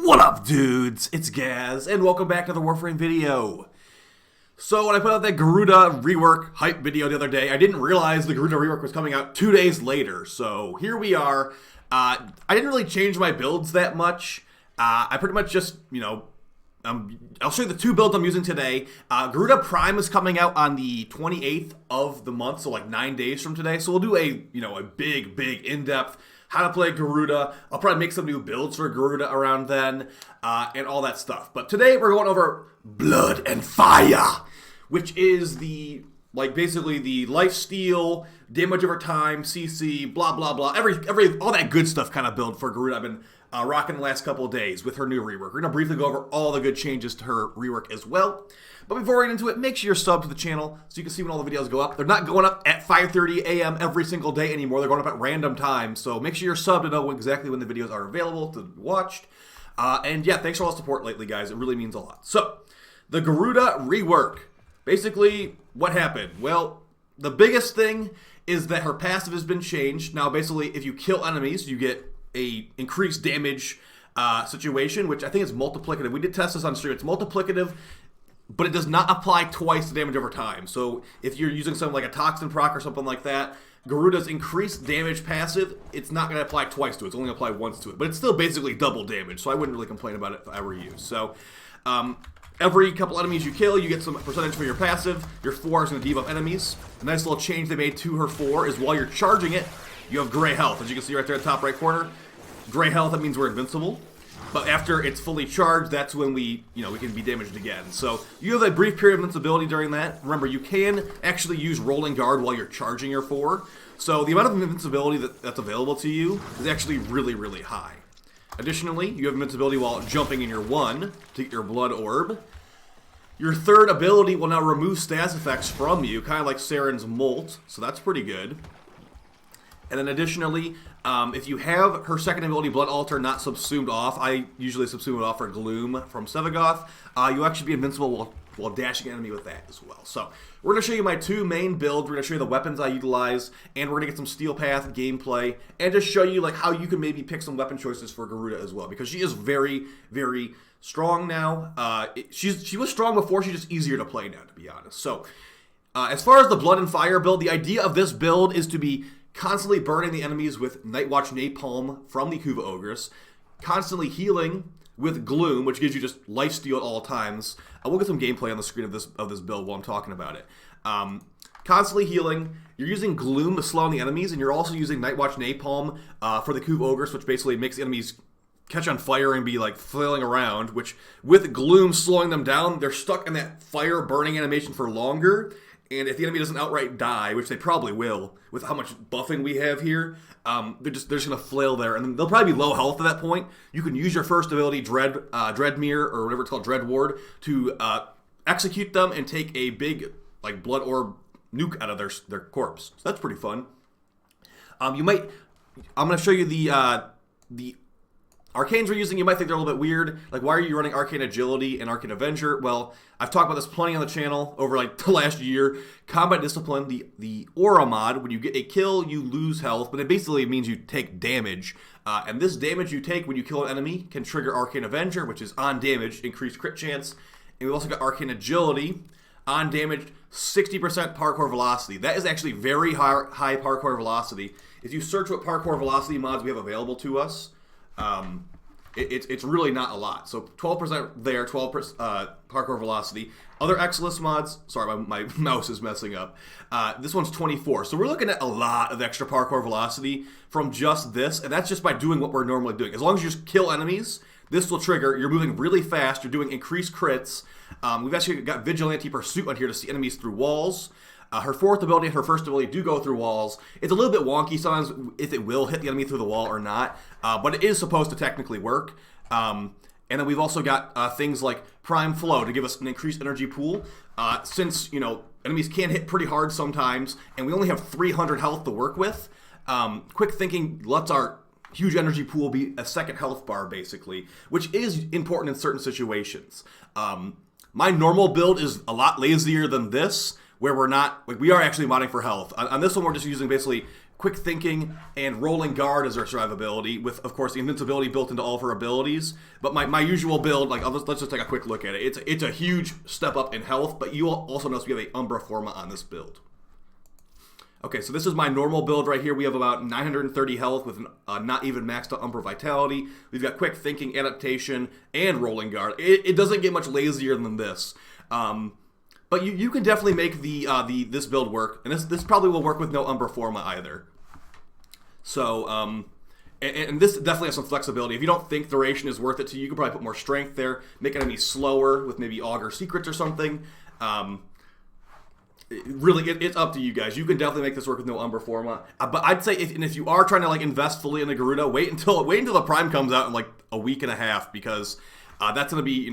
What up, dudes? It's Gaz, and welcome back to the Warframe video. So when I put out that Garuda rework hype video the other day, I didn't realize the Garuda rework was coming out 2 days later. So here we are. I didn't really change my builds that much. I pretty much just, I'll show you the 2 builds I'm using today. Garuda Prime is coming out on the 28th of the month, so like 9 days from today. So we'll do a big, in-depth how to play Garuda. I'll probably make some new builds for Garuda around then, and all that stuff. But today we're going over Blood and Fire, which is basically the lifesteal, damage over time, CC, blah blah blah, all that good stuff kind of build for Garuda. I've been rocking the last couple of days with her new rework. We're gonna briefly go over all the good changes to her rework as well. But before we get into it, make sure you're subbed to the channel so you can see when all the videos go up. They're not going up at 5:30 a.m. every single day anymore. They're going up at random times. So make sure you're subbed to know exactly when the videos are available to be watched. And yeah, thanks for all the support lately, guys. It really means a lot. So, the Garuda rework. Basically, what happened? Well, the biggest thing is that her passive has been changed. Now, basically, if you kill enemies, you get a increased damage situation, which I think is multiplicative. We did test this on stream. It's multiplicative, but it does not apply twice to damage over time. So if you're using something like a Toxin proc or something like that, Garuda's increased damage passive, it's not going to apply twice to it. It's only going to apply once to it. But it's still basically double damage, so I wouldn't really complain about it if I were you. So every couple enemies you kill, you get some percentage for your passive. Your 4 is going to debuff enemies. A nice little change they made to her 4 is while you're charging it, you have gray health. As you can see right there at the top right corner, gray health, that means we're invincible. But after it's fully charged, that's when we can be damaged again. So you have a brief period of invincibility during that. Remember, you can actually use rolling guard while you're charging your 4. So the amount of invincibility that's available to you is actually really, really high. Additionally, you have invincibility while jumping in your 1 to get your blood orb. Your 3rd ability will now remove status effects from you, kind of like Saren's Molt. So that's pretty good. And then additionally, if you have her 2nd ability, Blood Altar, not subsumed off, I usually subsume it off for Gloom from Sevagoth, you'll actually be invincible while dashing an enemy with that as well. So we're going to show you my 2 main builds. We're going to show you the weapons I utilize, and we're going to get some Steel Path gameplay, and just show you how you can maybe pick some weapon choices for Garuda as well, because she is very, very strong now. She was strong before, she's just easier to play now, to be honest. So as far as the Blood and Fire build, the idea of this build is to be constantly burning the enemies with Nightwatch Napalm from the Kuva Ogress, constantly healing with Gloom, which gives you just lifesteal at all times. We'll get some gameplay on the screen of this build while I'm talking about it. Constantly healing, you're using Gloom to slow down the enemies, and you're also using Nightwatch Napalm for the Kuva Ogress, which basically makes the enemies catch on fire and be flailing around, which with Gloom slowing them down, they're stuck in that fire burning animation for longer. And if the enemy doesn't outright die, which they probably will, with how much buffing we have here, they're just going to flail there, and then they'll probably be low health at that point. You can use your first ability, Dreadmere, or whatever it's called, Dread Ward, to execute them and take a big blood orb nuke out of their corpse. So that's pretty fun. I'm going to show you the Arcanes we're using. You might think they're a little bit weird. Why are you running Arcane Agility and Arcane Avenger? Well, I've talked about this plenty on the channel over the last year. Combat Discipline, the Aura mod, when you get a kill, you lose health, but it basically means you take damage. And this damage you take when you kill an enemy can trigger Arcane Avenger, which is on damage, increased crit chance. And we've also got Arcane Agility, on damage, 60% parkour velocity. That is actually very high parkour velocity. If you search what parkour velocity mods we have available to us, it's really not a lot. So 12% there, 12% parkour velocity. Other Exilus mods, sorry, my mouse is messing up. This one's 24. So we're looking at a lot of extra parkour velocity from just this, and that's just by doing what we're normally doing. As long as you just kill enemies, this will trigger. You're moving really fast. You're doing increased crits. We've actually got Vigilante Pursuit on here to see enemies through walls. Her 4th ability and her 1st ability do go through walls. It's a little bit wonky sometimes if it will hit the enemy through the wall or not, but it is supposed to technically work. And then we've also got things like Prime Flow to give us an increased energy pool. Since, enemies can hit pretty hard sometimes, and we only have 300 health to work with, Quick Thinking lets our huge energy pool be a 2nd health bar, basically, which is important in certain situations. My normal build is a lot lazier than this, where we're not, like, we are actually modding for health. On this one, we're just using basically quick thinking and rolling guard as our survivability, with, of course, the invincibility built into all of her abilities. But my usual build, like, let's just take a quick look at it. It's a huge step up in health, but you will also notice we have a Umbra Forma on this build. Okay, so this is my normal build right here. We have about 930 health with not even maxed out Umbra Vitality. We've got quick thinking, adaptation, and rolling guard. It doesn't get much lazier than this. But you can definitely make this build work, and this probably will work with no Umbra Forma either. So, and this definitely has some flexibility. If you don't think duration is worth it to you, you can probably put more strength there, make enemies slower with maybe Augur Secrets or something. Really, it's up to you guys. You can definitely make this work with no Umbra Forma. But I'd say if you are trying to like invest fully in the Garuda, wait until the Prime comes out in like a week and a half, because that's going to be,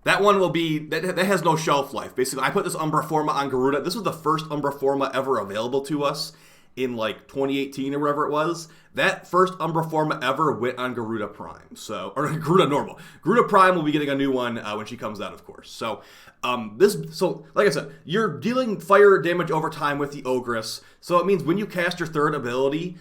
that one will be, that has no shelf life. Basically, I put this Umbra Forma on Garuda. This was the first Umbra Forma ever available to us in like 2018 or whatever it was. That first Umbra Forma ever went on Garuda Prime. So, or Garuda Normal. Garuda Prime will be getting a new one when she comes out, of course. So, like I said, you're dealing fire damage over time with the Ogress. So it means when you cast your third ability,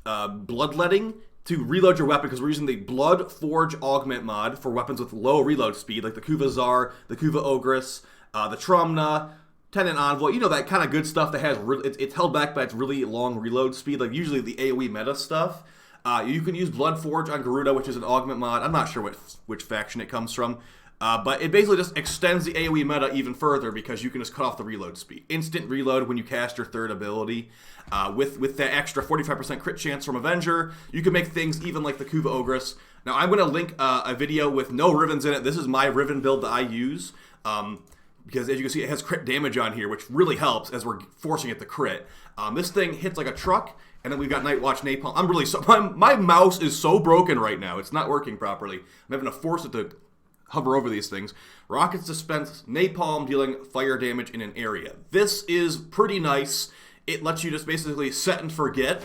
Bloodletting, to reload your weapon, because we're using the Blood Forge Augment mod for weapons with low reload speed, like the Kuva Tsar, the Kuva Ogress, the Trumna, Tenant Envoy, that kind of good stuff that has, it's held back by its really long reload speed, like usually the AoE meta stuff. You can use Blood Forge on Garuda, which is an augment mod. I'm not sure which faction it comes from. But it basically just extends the AoE meta even further, because you can just cut off the reload speed. Instant reload when you cast your third ability. With that extra 45% crit chance from Avenger, you can make things even like the Kuva Ogress. Now, I'm going to link a video with no Rivens in it. This is my Riven build that I use. Because as you can see, it has crit damage on here, which really helps as we're forcing it to crit. This thing hits like a truck, and then we've got Night Watch Napalm. I'm really my mouse is so broken right now. It's not working properly. I'm having to force it to hover over these things. Rockets dispense napalm, dealing fire damage in an area. This is pretty nice. It lets you just basically set and forget.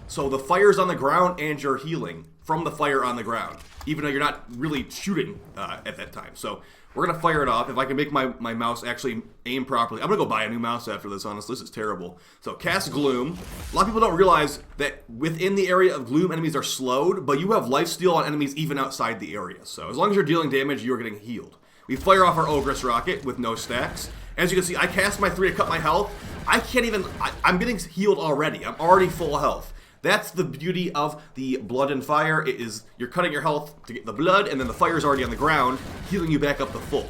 So the fire's on the ground and you're healing from the fire on the ground, even though you're not really shooting at that time. So we're going to fire it off. If I can make my mouse actually aim properly. I'm going to go buy a new mouse after this, honestly. This is terrible. So cast Gloom. A lot of people don't realize that within the area of Gloom, enemies are slowed, but you have lifesteal on enemies even outside the area. So as long as you're dealing damage, you're getting healed. We fire off our Ogress Rocket with no stacks. As you can see, I cast my 3 to cut my health. I can't even, I'm getting healed already. I'm already full health. That's the beauty of the Blood and Fire. It is, you're cutting your health to get the blood, and then the fire's already on the ground, healing you back up to full.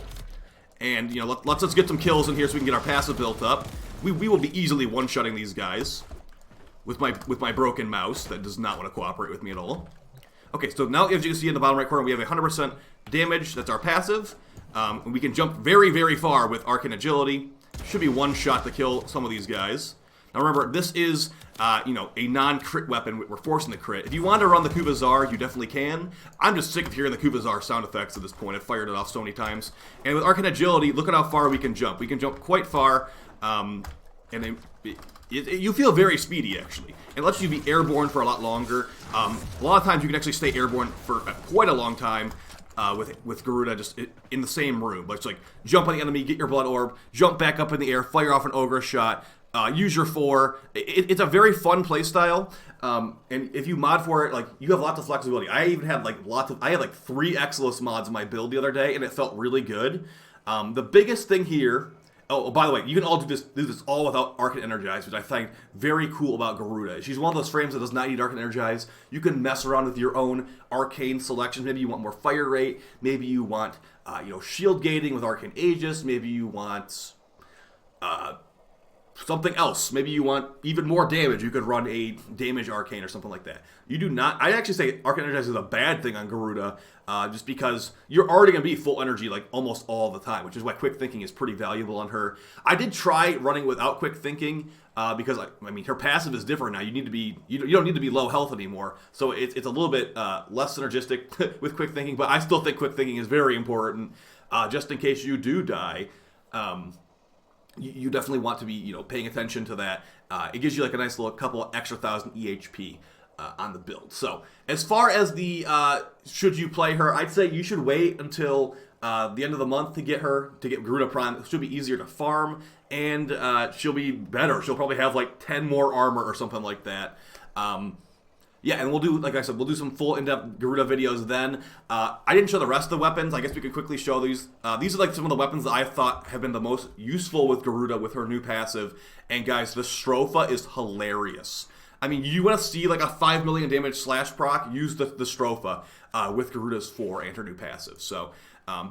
And, let's get some kills in here so we can get our passive built up. We will be easily one-shotting these guys with my broken mouse that does not want to cooperate with me at all. Okay, so now as you can see in the bottom right corner, we have 100% damage. That's our passive. And we can jump very, very far with Arcane Agility. Should be one shot to kill some of these guys. Now remember, this is, a non-crit weapon. We're forcing the crit. If you want to run the Kuva Tsar, you definitely can. I'm just sick of hearing the Kuva Tsar sound effects at this point. I've fired it off so many times. And with Arcane Agility, look at how far we can jump. We can jump quite far, and you feel very speedy, actually. It lets you be airborne for a lot longer. A lot of times you can actually stay airborne for quite a long time. With Garuda just in the same room. But it's like, jump on the enemy, get your blood orb, jump back up in the air, fire off an ogre shot, use your 4. It's a very fun playstyle. And if you mod for it, like, you have lots of flexibility. I even had I had 3 Exilus mods in my build the other day, and it felt really good. The biggest thing here, oh, by the way, you can all do this all without Arcane Energize, which I find very cool about Garuda. She's one of those frames that does not need Arcane Energize. You can mess around with your own arcane selections. Maybe you want more fire rate. Maybe you want, shield gating with Arcane Aegis. Maybe you want something else. Maybe you want even more damage. You could run a damage arcane or something like that. You do not. I actually say Arcane Energize is a bad thing on Garuda, just because you're already going to be full energy like almost all the time, which is why quick thinking is pretty valuable on her. I did try running without quick thinking because her passive is different now. You don't need to be low health anymore, so it's a little bit less synergistic with quick thinking. But I still think quick thinking is very important, just in case you do die. You definitely want to be, paying attention to that. It gives you like a nice little couple extra 1,000 EHP on the build. So as far as the should you play her, I'd say you should wait until the end of the month to get Garuda Prime. It should be easier to farm, and she'll be better. She'll probably have like 10 more armor or something like that. Yeah, and we'll do, like I said, we'll do some full in-depth Garuda videos then. I didn't show the rest of the weapons. I guess we could quickly show these. These are like some of the weapons that I thought have been the most useful with Garuda with her new passive. And guys, the Stropha is hilarious. I mean, you want to see like a 5 million damage slash proc, use the Stropha with Garuda's 4 and her new passive. So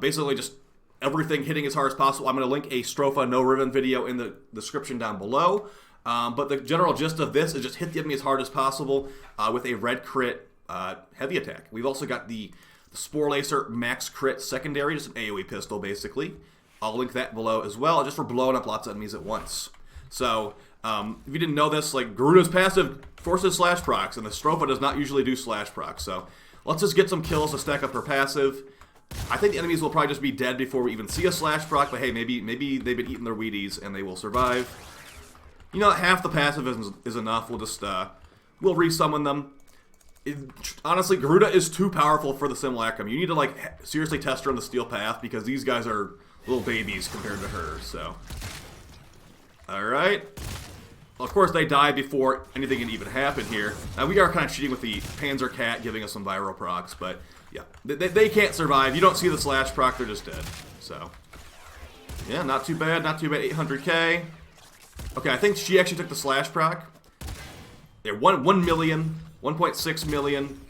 basically just everything hitting as hard as possible. I'm going to link a Stropha no ribbon video in the description down below. But the general gist of this is just hit the enemy as hard as possible with a red crit heavy attack. We've also got the Spore Lacer max crit secondary, just an AoE pistol basically. I'll link that below as well, just for blowing up lots of enemies at once. So, if you didn't know this, like Garuda's passive forces slash procs, and the Stropha does not usually do slash procs. So, let's just get some kills to stack up her passive. I think the enemies will probably just be dead before we even see a slash proc, but hey, maybe they've been eating their Wheaties and they will survive. You know, half the passive is enough. We'll just, we'll resummon them. Honestly, Garuda is too powerful for the Simulacrum. You need to, like, seriously test her on the Steel Path, because these guys are little babies compared to her, so. Alright. Well, of course, they die before anything can even happen here. Now, we are kind of cheating with the Panzer Cat giving us some viral procs, but, yeah. They can't survive. You don't see the slash proc, they're just dead. So, yeah, not too bad, not too bad. 800k. Okay, I think she actually took the slash proc. Yeah, 1 million, 1.6 million.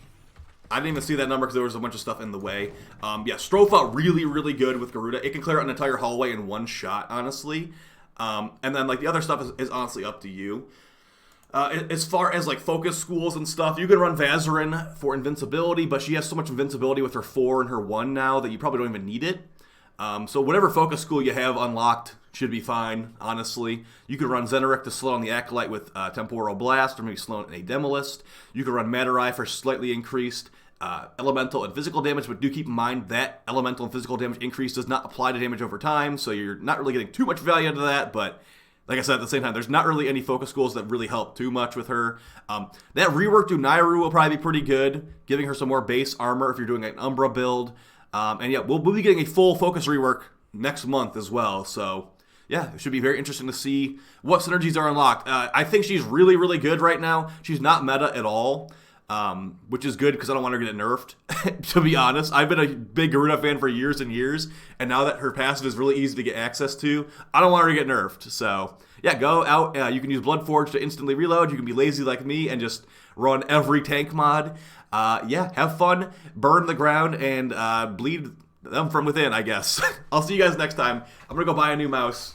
I didn't even see that number because there was a bunch of stuff in the way. Yeah, Stropha really, really good with Garuda. It can clear out an entire hallway in one shot, honestly. And then, like, the other stuff is honestly up to you. As far as, like, focus schools and stuff, you can run Vazarin for invincibility, but she has so much invincibility with her 4 and her 1 now that you probably don't even need it. So whatever focus school you have unlocked should be fine, honestly. You can run Zeneric to slow down the Acolyte with Temporal Blast, or maybe slow down a Demolist. You can run Matarai for slightly increased elemental and physical damage, but do keep in mind that elemental and physical damage increase does not apply to damage over time, so you're not really getting too much value out of that, but like I said, at the same time, there's not really any focus schools that really help too much with her. That rework Nairu will probably be pretty good, giving her some more base armor if you're doing an Umbra build. And yeah, we'll be getting a full focus rework next month as well, so yeah, it should be very interesting to see what synergies are unlocked. I think she's really, really good right now. She's not meta at all, which is good because I don't want her to get nerfed, to be honest. I've been a big Garuda fan for years and years, and now that her passive is really easy to get access to, I don't want her to get nerfed. So yeah, go out. You can use Bloodforge to instantly reload. You can be lazy like me and just run every tank mod. Yeah, have fun, burn the ground, and bleed them from within, I guess. I'll see you guys next time. I'm going to go buy a new mouse.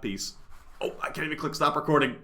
Peace. Oh, I can't even click stop recording.